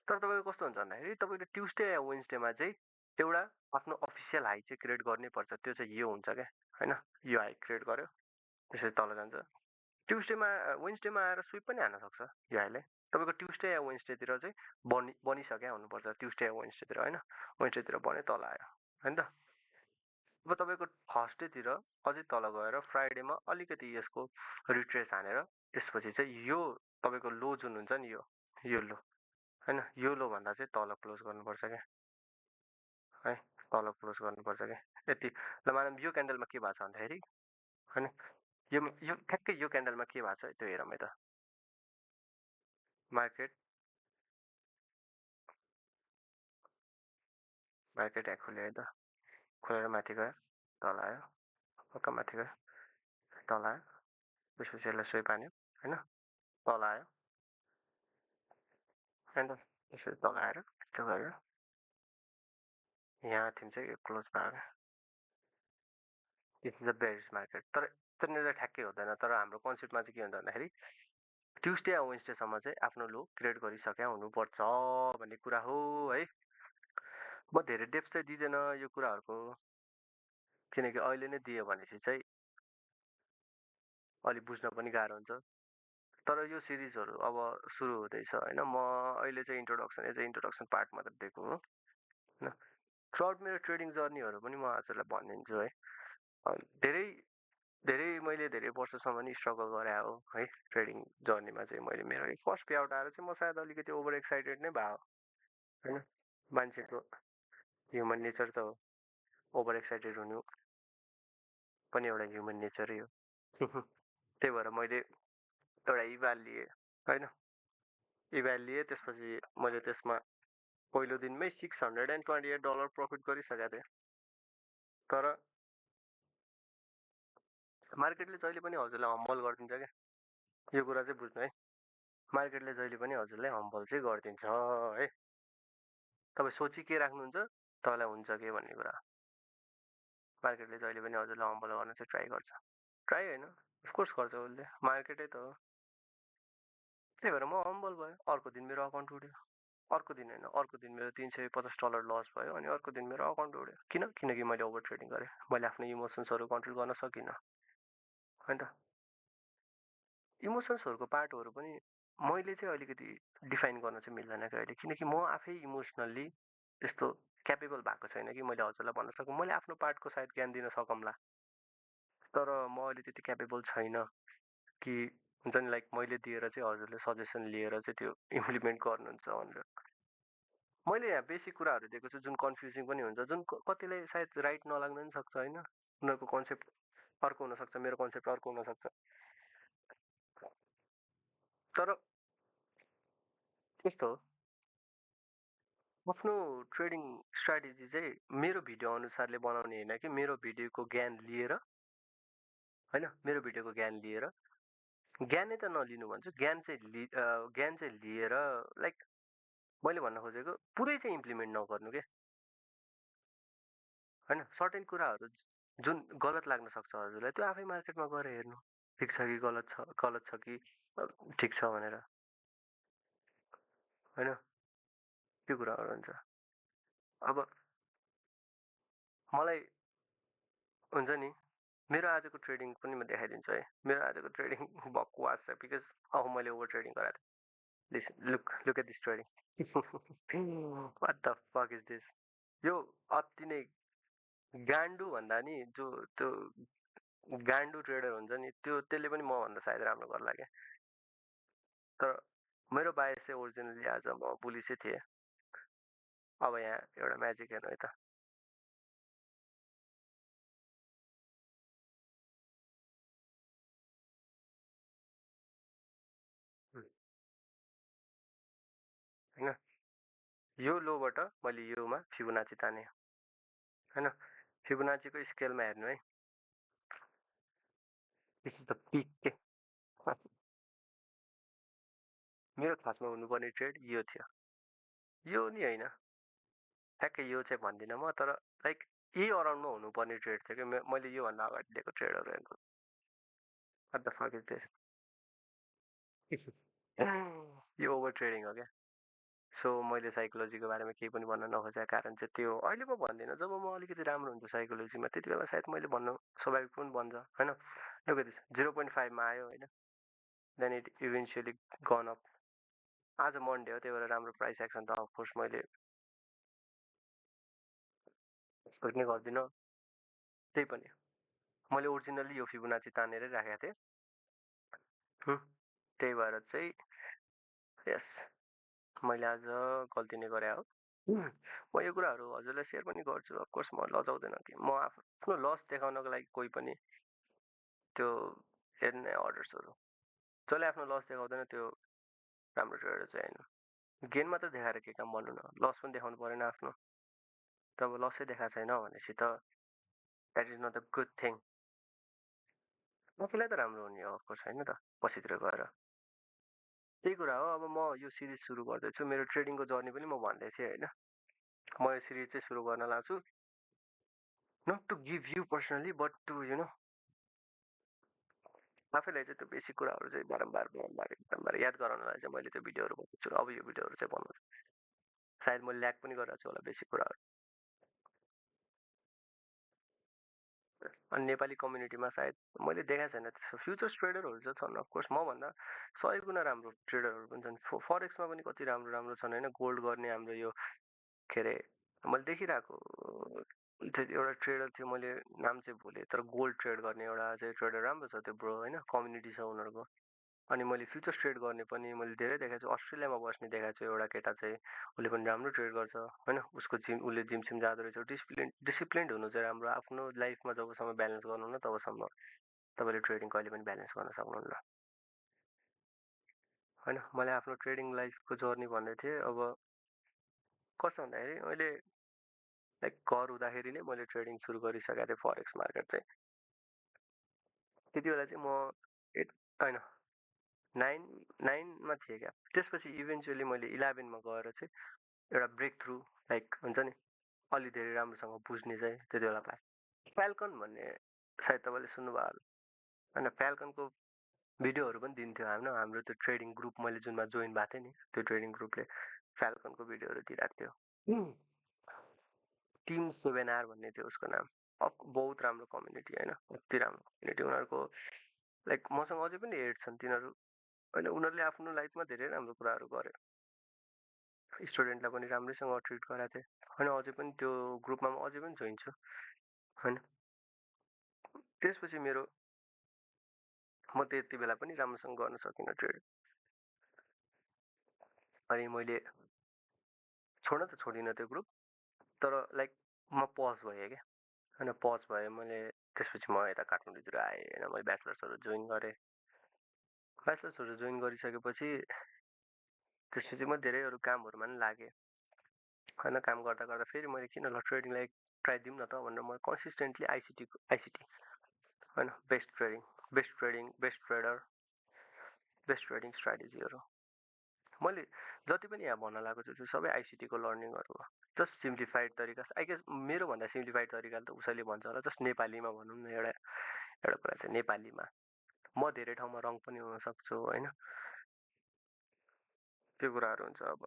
तर तपाईँको कस्तो हुन्छ भन्दाखेरि तपाईँले ट्युसडे या वेन्सडेमा चाहिँ एउटा आफ्नो अफिसियल हाई चाहिँ क्रिएट गर्नै पर्छ, त्यो चाहिँ यो हुन्छ क्या होइन। यो हाई क्रिएट गर्यो त्यसरी तल जान्छ। ट्युसडेमा वेन्सडेमा आएर स्विप पनि हान्न सक्छ यो हाईले। तपाईँको ट्युसडे या वेन्सडेतिर चाहिँ बनिसक्यो हुनुपर्छ, ट्युसडे या वेन्सडेतिर होइन। वेन्सडेतिर बन्यो तल आयो होइन त। अब तपाईँको थर्सडेतिर अझै तल गएर फ्राइडेमा अलिकति यसको रिट्रेस हानेर त्यसपछि चाहिँ यो तपाईँको लो जुन हुन्छ नि यो लो होइन, यो लो भन्दा चाहिँ तल क्लोज गर्नुपर्छ क्या है, तल क्लोज गर्नुपर्छ क्या यति। ल मानौँ यो क्यान्डलमा के भएको छ भन्दाखेरि होइन, यो ठ्याक्कै यो क्यान्डलमा के भएको छ त्यो हेरौँ है त। मार्केट यहाँ खुल्यो है त, खोलेर माथि गयो तल आयो, पक्का माथि गयो तल आयो, त्यसपछि यसलाई स्विप हान्यो होइन, तल आयो होइन, त्यसरी तल आएर यस्तो गरेर यहाँ थिम चाहिँ क्लोज भयो क्या। This is the bearish market. तर त्यहाँनिर ठ्याक्कै हुँदैन। तर हाम्रो कन्सेप्टमा चाहिँ के हुन्छ भन्दाखेरि ट्युसडे या वेन्सडेसम्म चाहिँ आफ्नो लो क्रिएट गरिसक्या हुनुपर्छ भन्ने कुरा हो है। म धेरै डेप्थ चाहिँ दिँदैन यो कुराहरूको, किनकि अहिले नै दियो भनेपछि चाहिँ अलि बुझ्न पनि गाह्रो हुन्छ। तर यो सिरिजहरू अब सुरु हुँदैछ होइन। म अहिले चाहिँ एज ए इन्ट्रोडक्सन पार्ट मात्र दिएको हो होइन। थ्रुआउट मेरो ट्रेडिङ जर्नीहरू पनि म हजुरलाई भनिदिन्छु है। धेरै धेरै मैले धेरै वर्षसम्म नि स्ट्रगल गरे हो है ट्रेडिङ जर्नीमा चाहिँ। मैले मेरो फर्स्ट पे आउट आएर चाहिँ म सायद अलिकति ओभर एक्साइटेड नै भयो होइन। मान्छेको ह्युमन नेचर त हो, ओभर एक्साइटेड हुनु पनि एउटा ह्युमन नेचरै हो। त्यही भएर मैले एउटा इभ्याल लिएँ होइन, इभ्याल लिएँ। त्यसपछि मैले त्यसमा पहिलो दिनमै $628 प्रफिट गरिसकेको थिएँ। तर मार्केटले जहिले पनि हजुरलाई हम्बल गरिदिन्छ क्या, यो कुरा चाहिँ बुझ्नु है। मार्केटले जहिले पनि हजुरलाई हम्बल चाहिँ गरिदिन्छ है। तपाईँ सोची के राख्नुहुन्छ तपाईँलाई हुन्छ के भन्ने कुरा। मार्केटले जहिले पनि हजुरलाई हम्बल गर्न चाहिँ ट्राई गर्छ। ट्राई होइन, अफकोर्स गर्छ उसले, मार्केटै त हो। त्यही भएर म हम्बल भएँ। अर्को दिन मेरो अकाउन्ट उड्यो, अर्को दिन होइन अर्को दिन मेरो $350 लस भयो, अनि अर्को दिन मेरो अकाउन्ट उड्यो। किनकि मैले ओभर ट्रेडिङ गरेँ, मैले आफ्नो इमोसन्सहरू कन्ट्रोल गर्न सकिनँ होइन त। इमोसन्सहरूको पार्टहरू पनि मैले चाहिँ अलिकति डिफाइन गर्न चाहिँ मिल्दैन क्या अहिले, किनकि म आफै इमोसनल्ली त्यस्तो क्यापेबल भएको छैन कि मैले हजुरलाई भन्न सकौँ। मैले आफ्नो पार्टको सायद ज्ञान दिन सकौँला, तर म अहिले त्यति क्यापेबल छैन कि हुन्छ नि लाइक मैले दिएर चाहिँ हजुरले सजेसन लिएर चाहिँ त्यो इम्प्लिमेन्ट गर्नुहुन्छ भनेर। मैले यहाँ बेसिक कुराहरू दिएको छु जुन कन्फ्युजिङ पनि हुन्छ, जुन कतिलाई सायद राइट नलाग्न पनि सक्छ होइन। उनीहरूको कन्सेप्ट अर्को हुनसक्छ, मेरो कन्सेप्ट अर्को हुनसक्छ। तर यस्तो हो, आफ्नो ट्रेडिङ स्ट्राटेजी चाहिँ मेरो भिडियो अनुसारले बनाउने होइन कि मेरो भिडियोको ज्ञान लिएर होइन, मेरो भिडियोको ज्ञान लिएर ज्ञानै त नलिनु भन्छु, ज्ञान चाहिँ लिएर लाइक मैले भन्न खोजेको पुरै चाहिँ इम्प्लिमेन्ट नगर्नु के होइन। सर्टेन कुराहरू जुन गलत लाग्न सक्छ हजुरलाई त्यो आफै मार्केटमा गएर हेर्नु ठिक छ कि गलत छ कि ठिक छ भनेर होइन, त्यो कुराहरू हुन्छ। अब मलाई हुन्छ नि मेरो आजको ट्रेडिङ पनि म देखाइदिन्छु है। मेरो आजको ट्रेडिङ बकवास छ बिकज अब मैले ओभर ट्रेडिङ गराएको थिएँ। This look at this trading, what the fuck is this. यो अति नै गान्डु भन्दा नि जो त्यो गान्डु ट्रेडर हुन्छ नि त्यसले पनि मभन्दा सायद राम्रो गर्ला क्या। तर मेरो बायस चाहिँ ओरिजिनली आज म बुलिसै थिएँ। अब यहाँ एउटा म्याजिक हेर्नु है त। होइन, यो लोबाट मैले योमा फिबोनाची ताने होइन। फिबोनाचीको स्केलमा हेर्नु है, दिस इज द पिक के। मेरो खासमा हुनुपर्ने ट्रेड यो थियो, यो नि होइन। ठ्याक्कै यो चाहिँ भन्दिनँ म, तर लाइक यही अराउन्डमा हुनुपर्ने ट्रेड थियो कि मैले योभन्दा अगाडि लिएको ट्रेडहरू हेर्नु। What the fuck is this? यो ओभर ट्रेडिङ हो क्या। सो मैले साइकोलोजीको बारेमा केही पनि भन्न नखोजेको कारण चाहिँ त्यो अहिले म भन्दिनँ, जब म अलिकति राम्रो हुन्छु साइकोलोजीमा त्यति बेला सायद मैले भन्नु स्वाभाविक पनि बन्छ होइन। लुक एट दिस, 0.5मा आयो होइन, then it eventually gone up. आज मन्डे हो त्यही भएर राम्रो प्राइस एक्सन त अफकोर्स मैले एक्सपेक्ट नै गर्दिनँ। त्यही पनि मैले ओरिजिनल्ली यो फिबोनाची तानेरै राखेको थिएँ, त्यही भएर चाहिँ यस मैले आज गल्ती नै गरे हो। म यो कुराहरू हजुरलाई सेयर पनि गर्छु, अफकोर्स म लजाउँदैन कि म आफ्नो लस देखाउनको लागि कोही पनि त्यो हेर्ने अर्डर्सहरू, जसले आफ्नो लस देखाउँदैन त्यो राम्रो ट्रेडर चाहिँ होइन। गेन मात्र देखाएर के काम भन्नु न, लस पनि देखाउनु परेन आफ्नो। तब लसै देखाएको छैन भनेपछि त that is not a good thing. आफूलाई त राम्रो हुने हो अफकोर्स होइन त, पछितिर गएर त्यही कुरा हो। अब म यो सिरिज सुरु गर्दैछु, मेरो ट्रेडिङको जर्नी पनि म भन्दै थिएँ होइन। म यो सिरिज चाहिँ सुरु गर्न लाग्छु, not to give you personally but to you know आफैलाई चाहिँ त्यो बेसिक कुराहरू चाहिँ बारम्बार याद गराउनलाई चाहिँ मैले त्यो भिडियोहरू बनाउँछु। अब यो भिडियोहरू चाहिँ बनाउँछु, सायद मैले ल्याक पनि गरिरहेको छु होला बेसिक कुराहरू। अनि नेपाली कम्युनिटीमा सायद मैले देखाएको छैन त्यस्तो फ्युचर्स ट्रेडरहरू चाहिँ छन्, अफकोर्स मभन्दा 100 गुणा राम्रो ट्रेडरहरू पनि छन्। फरेक्समा पनि कति राम्रो राम्रो छन् होइन। गोल्ड गर्ने हाम्रो यो के अरे मैले देखिरहेको एउटा ट्रेडर थियो, मैले नाम चाहिँ भुलेँ, तर गोल्ड ट्रेड गर्ने एउटा चाहिँ ट्रेडर राम्रो छ त्यो ब्रो होइन, कम्युनिटी छ उनीहरूको। अनि मैले फ्युचर्स ट्रेड गर्ने पनि मैले धेरै देखाएको छु, अस्ट्रेलियामा बस्ने देखाएको छु एउटा केटा चाहिँ, उसले पनि राम्रो ट्रेड गर्छ होइन। उसको उसले जिम सिम जाँदो रहेछ। डिसिप्लिन्ड हुनु चाहिँ राम्रो। आफ्नो लाइफमा जबसम्म ब्यालेन्स गर्नुहुन्न तबसम्म तपाईँले ट्रेडिङ कहिले पनि ब्यालेन्स गर्न सक्नुहुन्न होइन। मैले आफ्नो ट्रेडिङ लाइफको जर्नी भन्दै थिएँ। अब कस्तो भन्दाखेरि मैले लाइक घर हुँदाखेरि नै मैले ट्रेडिङ सुरु गरिसकेको थिएँ, फरेक्स मार्केट चाहिँ। त्यति बेला चाहिँ म 8 होइन 9मा थिएँ क्या। त्यसपछि इभेन्चुअली मैले 11मा गएर चाहिँ एउटा ब्रेक थ्रु लाइक हुन्छ नि, अलि धेरै राम्रोसँग बुझ्ने चाहिँ त्यति बेला पाएँ। फ्याल्कन भन्ने सायद तपाईँले सुन्नुभयो होला होइन। फ्याल्कनको भिडियोहरू पनि दिन्थ्यो हाम्रो त्यो ट्रेडिङ ग्रुप, मैले जुनमा जोइन भएको थिएँ नि, त्यो ट्रेडिङ ग्रुपले फ्याल्कनको भिडियोहरू दिइरहेको थियो। टिम 7R भन्ने थियो उसको नाम। बहुत राम्रो कम्युनिटी होइन, कति राम्रो कम्युनिटी उनीहरूको। लाइक मसँग अझै पनि हेड छन् तिनीहरू होइन। उनीहरूले आफ्नो लाइफमा धेरै राम्रो कुराहरू गरे, स्टुडेन्टलाई पनि राम्रैसँग ट्रिट गराएको थिएँ होइन। अझै पनि त्यो ग्रुपमा म अझै पनि जोइन छु होइन। त्यसपछि म त्यति बेला पनि राम्रोसँग गर्न सकिनँ ट्रेड। अनि मैले छोड्न त छोडिनँ त्यो ग्रुप, तर लाइक म पज भएँ क्या होइन। पज भएँ मैले। त्यसपछि म यता काठमाडौँतिर आएँ होइन। मैले ब्याचलर्सहरू जोइन गरेँ। ब्याचलर्सहरू जोइन गरिसकेपछि त्यसपछि म धेरै अरू कामहरूमा पनि लागेँ होइन। काम गर्दा गर्दा फेरि मैले किन ल ट्रेडिङलाई ट्राई दिउँ न त भनेर म कन्सिस्टेन्टली आइसिटी होइन, बेस्ट ट्रेडर, बेस्ट ट्रेडिङ स्ट्राटेजीहरू मैले जति पनि यहाँ भन्न लागेको छु त्यो सबै आइसिटीको लर्निङहरू हो। जस्ट सिम्प्लिफाइड तरिका, आई गेस मेरो भन्दा सिम्प्लिफाइड तरिकाले त उसैले भन्छ होला। जस्ट नेपालीमा भनौँ न, एउटा कुरा चाहिँ नेपालीमा म धेरै ठाउँमा रङ पनि हुन सक्छु होइन। त्यो कुराहरू हुन्छ। अब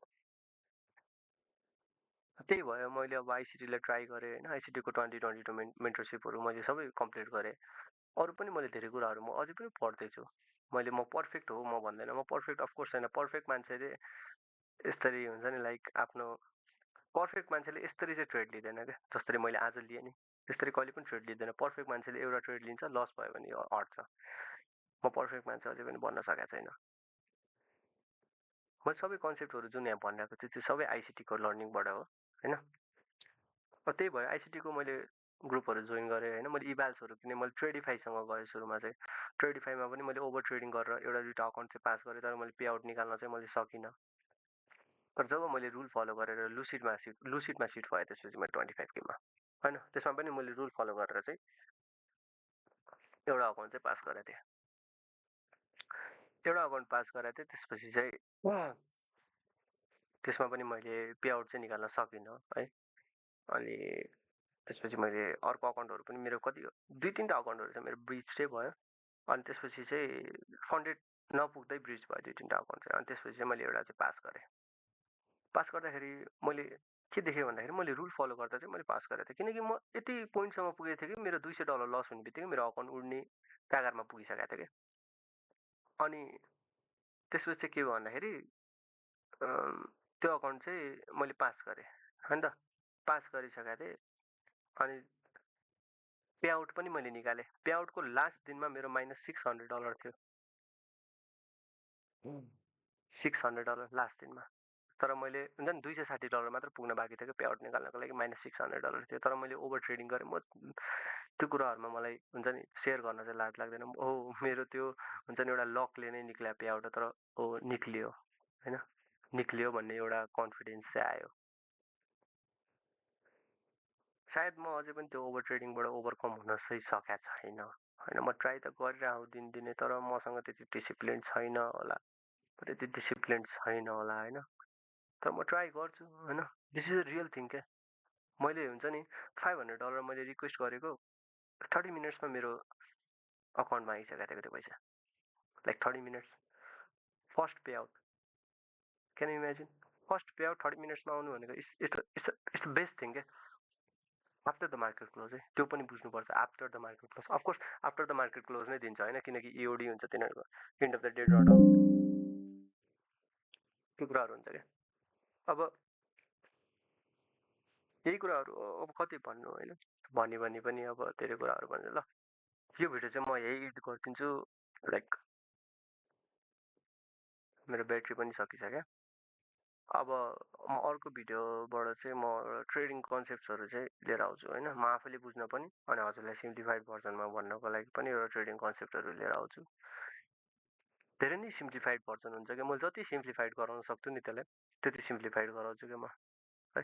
त्यही भयो, मैले अब आइसिटीलाई ट्राई गरेँ होइन। आइसिटीको 2022 मेन्टरसिपहरू मैले सबै कम्प्लिट गरेँ। अरू पनि मैले धेरै कुराहरू म अझै पनि पढ्दैछु। म पर्फेक्ट हो म भन्दैन, म पर्फेक्ट अफकोर्स छैन। पर्फेक्ट मान्छेले यसरी हुन्छ नि, लाइक आफ्नो पर्फेक्ट मान्छेले यसरी चाहिँ ट्रेड लिँदैन क्या, जसरी मैले आज लिएँ नि त्यसरी कहिले पनि ट्रेड लिँदैन। पर्फेक्ट मान्छेले एउटा ट्रेड लिन्छ, लस भयो भने हट्छ। म पर्फेक्ट मान्छे अझै पनि भन्न सकेको छैन। मैले सबै कन्सेप्टहरू जुन यहाँ भनिरहेको छु त्यो सबै आइसिटीको लर्निङबाट हो होइन। त्यही भयो, आइसिटीको मैले ग्रुपहरू जोइन गरेँ होइन। मैले इभाल्सहरू किनेँ। मैले ट्रेडिफाईसँग गएँ सुरुमा चाहिँ। ट्रेडिफाईमा पनि मैले ओभर ट्रेडिङ गरेर एउटा दुइटा अकाउन्ट चाहिँ पास गरेँ, तर मैले पे आउट निकाल्न चाहिँ मैले सकिनँ। तर जब मैले रुल फलो गरेर लुसिडमा सिट भएँ त्यसपछि मैले 25K होइन। त्यसमा पनि मैले रुल फलो गरेर चाहिँ एउटा अकाउन्ट चाहिँ पास गरेको थिएँ। एउटा अकाउन्ट पास गरेको थिएँ। त्यसपछि चाहिँ त्यसमा पनि मैले पे आउट चाहिँ निकाल्न सकिनँ है। अनि त्यसपछि मैले अर्को अकाउन्टहरू पनि मेरो कति 2-3टा अकाउन्टहरू चाहिँ मेरो ब्रिचै भयो। अनि त्यसपछि चाहिँ फन्डेड नपुग्दै ब्रिच भयो 2-3टा अकाउन्ट चाहिँ। अनि त्यसपछि चाहिँ मैले एउटा चाहिँ पास गरेँ। पास गर्दाखेरि मैले के देखेँ भन्दाखेरि मैले रुल फलो गर्दा चाहिँ मैले पास गरेको थिएँ, किनकि म यति पोइन्टसम्म पुगेको थिएँ कि मेरो $200 लस हुने बित्तिकै मेरो अकाउन्ट उड्ने कागारमा पुगिसकेको थियो कि। अनि त्यसपछि चाहिँ के भयो भन्दाखेरि त्यो अकाउन्ट चाहिँ मैले पास गरेँ होइन त। पास गरिसकेको थिएँ अनि पे आउट पनि मैले निकालेँ। पे आउटको लास्ट दिनमा मेरो -$600 थियो। $600 लास्ट दिनमा। तर मैले हुन्छ नि $260 मात्र पुग्न बाँकी थियो कि पे आउट निकाल्नको लागि, -$600 थियो। तर मैले ओभर ट्रेडिङ गरेँ। म त्यो कुराहरूमा मलाई हुन्छ नि सेयर गर्न चाहिँ लाज लाग्दैन। मेरो त्यो हुन्छ नि एउटा लकले नै निक्ल्या पे आउट, तर निक्लियो होइन, निक्लियो भन्ने एउटा कन्फिडेन्स चाहिँ आयो। सायद म अझै पनि त्यो ओभर ट्रेडिङबाट ओभरकम हुन चाहिँ सकेको छैन होइन। म ट्राई त गरिरहेको दिनदिनै, तर मसँग त्यति डिसिप्लिन छैन होला, त्यति डिसिप्लिन छैन होला होइन। तर म ट्राई गर्छु होइन। This is a real thing क्या। मैले हुन्छ नि $500 मैले रिक्वेस्ट गरेको 30 मिनट्समा मेरो अकाउन्टमा आइसकेको थियो त्यो पैसा। Like 30 minutes first pay out. Can you imagine? First pay out 30 मिनट्समा आउनु भनेको इट्स द बेस्ट थिङ क्या। आफ्टर द मार्केट क्लोज है, त्यो पनि बुझ्नुपर्छ। After the market close, of course after the market close नै दिन्छ होइन, किनकि इओडी हुन्छ तिनीहरूको, एन्ड अफ द डे ड्रट त्यो कुराहरू हुन्छ क्या। अब यही कुराहरू अब कति भन्नु होइन, भनी पनि अब धेरै कुराहरू भन्छ। ल यो भिडियो चाहिँ म यही एड गरिदिन्छु। लाइक मेरो ब्याट्री पनि सकिसक्यो। अब म अर्को भिडियोबाट चाहिँ म ट्रेडिङ कन्सेप्ट्सहरू चाहिँ लिएर आउँछु होइन। म आफैले बुझ्न पनि अनि हजुरलाई सिम्प्लिफाइड भर्जनमा भन्नको लागि पनि एउटा ट्रेडिङ कन्सेप्टहरू लिएर आउँछु। धेरै नै सिम्प्लिफाइड भर्जन हुन्छ कि, मैले जति सिम्प्लिफाइड गराउन सक्छु नि त्यसलाई त्यति सिम्प्लिफाइड गराउँछु कि म है।